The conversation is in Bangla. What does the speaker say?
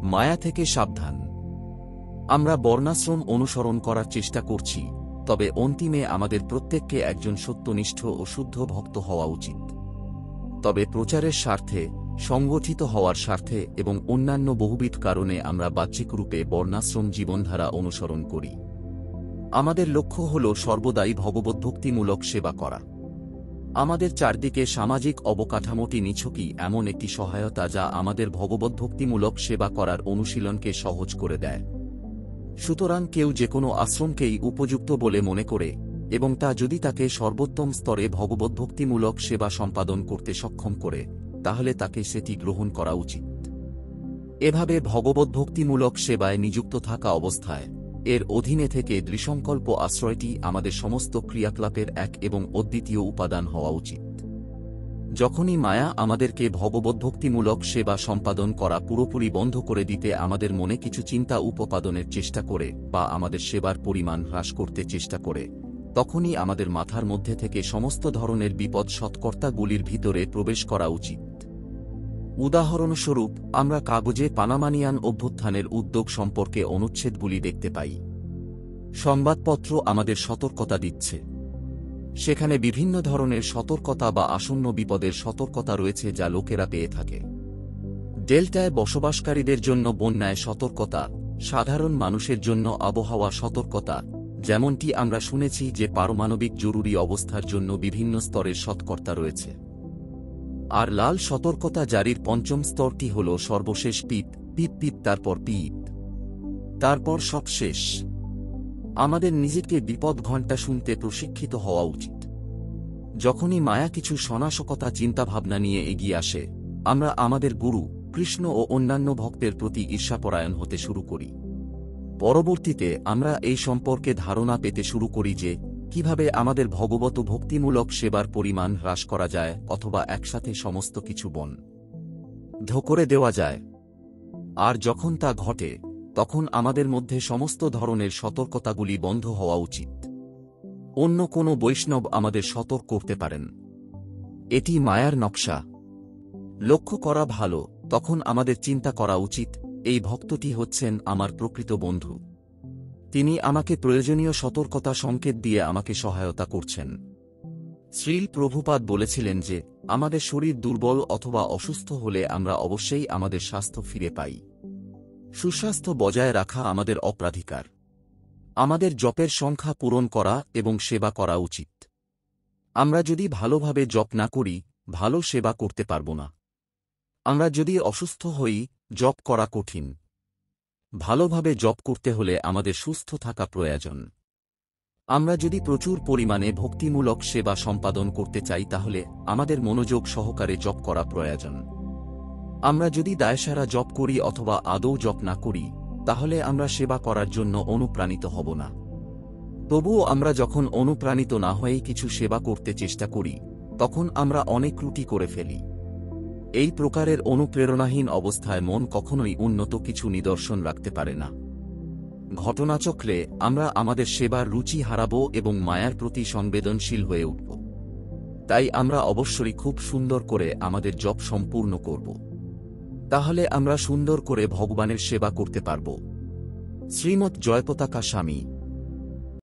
মায়া থেকে সাবধান। আমরা বর্ণাশ্রম অনুসরণ করার চেষ্টা করছি, তবে অন্তিমে আমাদের প্রত্যেককে একজন সত্যনিষ্ঠ ও শুদ্ধ ভক্ত হওয়া উচিত। তবে প্রচারের স্বার্থে, সংগঠিত হওয়ার স্বার্থে এবং অন্যান্য বহুবিধ কারণে আমরা বাহ্যিক রূপে বর্ণাশ্রম জীবনধারা অনুসরণ করি। আমাদের লক্ষ্য হল সর্বদাই ভগবদ্ভক্তিমূলক সেবা করা। আমাদের চারদিকে সামাজিক অবকাঠামোটি নিছকই এমন একটি সহায়তা যা আমাদের ভগবদ্ভক্তিমূলক সেবা করার অনুশীলনকে সহজ করে দেয়। সুতরাং কেউ যে কোনো আশ্রমকেই উপযুক্ত বলে মনে করে, এবং তা যদি তাকে সর্বোত্তম স্তরে ভগবদ্ভক্তিমূলক সেবা সম্পাদন করতে সক্ষম করে, তাহলে তাকে সেটি গ্রহণ করা উচিত। এভাবে ভগবদ্ভক্তিমূলক সেবায় নিযুক্ত থাকা অবস্থায় এর অধীনে থেকে দৃঢ়সংকল্প আশ্রয়টি আমাদের সমস্ত ক্রিয়াকলাপের এক এবং অদ্বিতীয় উপাদান হওয়া উচিত। যখনই মায়া আমাদেরকে ভগবদ্ভক্তিমূলক সেবা সম্পাদন করা পুরোপুরি বন্ধ করে দিতে আমাদের মনে কিছু চিন্তা উপপাদনের চেষ্টা করে বা আমাদের সেবার পরিমাণ হ্রাস করতে চেষ্টা করে, তখনই আমাদের মাথার মধ্যে থেকে সমস্ত ধরনের বিপদ সৎকর্তাগুলির ভিতরে প্রবেশ করা উচিত। উদাহরণস্বরূপ, আমরা কাগজে পানামানিয়ান অভ্যুত্থানের উদ্যোগ সম্পর্কে অনুচ্ছেদগুলি দেখতে পাই। সংবাদপত্র আমাদের সতর্কতা দিচ্ছে। সেখানে বিভিন্ন ধরনের সতর্কতা বা আসন্ন বিপদের সতর্কতা রয়েছে যা লোকেরা পেয়ে থাকে। ডেল্টায় বসবাসকারীদের জন্য বন্যায় সতর্কতা, সাধারণ মানুষের জন্য আবহাওয়া সতর্কতা, যেমনটি আমরা শুনেছি যে পারমাণবিক জরুরি অবস্থার জন্য বিভিন্ন স্তরের সতর্কতা রয়েছে। আর লাল সতর্কতা জারির পঞ্চম স্তরটি হল সর্বশেষ পিপ পিপ পিপ, তারপর পিপ, তারপর সব শেষ। আমাদের নিজেকে বিপদ ঘণ্টা শুনতে প্রশিক্ষিত হওয়া উচিত। যখনই মায়া কিছু সনাশকতা চিন্তাভাবনা নিয়ে এগিয়ে আসে, আমরা আমাদের গুরু, কৃষ্ণ ও অন্যান্য ভক্তের প্রতি ঈর্ষাপরায়ণ হতে শুরু করি। পরবর্তীতে আমরা এই সম্পর্কে ধারণা পেতে শুরু করি যে কিভাবে আমাদের ভগবত ভক্তিমূলক সেবার পরিমাণ হ্রাস করা যায় অথবা একসাথে সমস্ত কিছু বন্ধ করে দেওয়া যায়। আর যখন তা ঘটে, তখন আমাদের মধ্যে সমস্ত ধরনের সতর্কতাগুলি বন্ধ হওয়া উচিত। অন্য কোনো বৈষ্ণব আমাদের সতর্ক করতে পারেন। এটি মায়ার নকশা। লক্ষ্য করা ভালো, তখন আমাদের চিন্তা করা উচিত, এই ভক্তটি হচ্ছেন আমার প্রকৃত বন্ধু। তিনি আমাকে প্রয়োজনীয় সতর্কতা সংকেত দিয়ে আমাকে সহায়তা করছেন। শ্রীল প্রভুপাদ বলেছিলেন যে আমাদের শরীর দুর্বল অথবা অসুস্থ হলে আমরা অবশ্যই আমাদের স্বাস্থ্য ফিরে পাই। সুস্বাস্থ্য বজায় রাখা আমাদের অগ্রাধিকার। আমাদের জপের সংখ্যা পূরণ করা এবং সেবা করা উচিত। আমরা যদি ভালোভাবে জপ না করি, ভালো সেবা করতে পারব না। আমরা যদি অসুস্থ হই, জপ করা কঠিন। ভালোভাবে জপ করতে হলে আমাদের সুস্থ থাকা প্রয়োজন। আমরা যদি প্রচুর পরিমাণে ভক্তিমূলক সেবা সম্পাদন করতে চাই, তাহলে আমাদের মনোযোগ সহকারে জপ করা প্রয়োজন। আমরা যদি দায়সারা জপ করি অথবা আদৌ জপ না করি, তাহলে আমরা সেবা করার জন্য অনুপ্রাণিত হব না। তবুও আমরা যখন অনুপ্রাণিত না হয়ে কিছু সেবা করতে চেষ্টা করি, তখন আমরা অনেক ত্রুটি করে ফেলি। এই প্রকারের অনুপ্রেরণাহীন অবস্থায় মন কখনোই উন্নত কিছু নিদর্শন রাখতে পারে না। ঘটনাচক্রে আমরা আমাদের সেবার রুচি হারাব এবং মায়ার প্রতি সংবেদনশীল হয়ে উঠব। তাই আমরা অবশ্যই খুব সুন্দর করে আমাদের জপ সম্পূর্ণ করব। তাহলে আমরা সুন্দর করে ভগবানের সেবা করতে পারব। শ্রীমৎ জয়পতাকা স্বামী।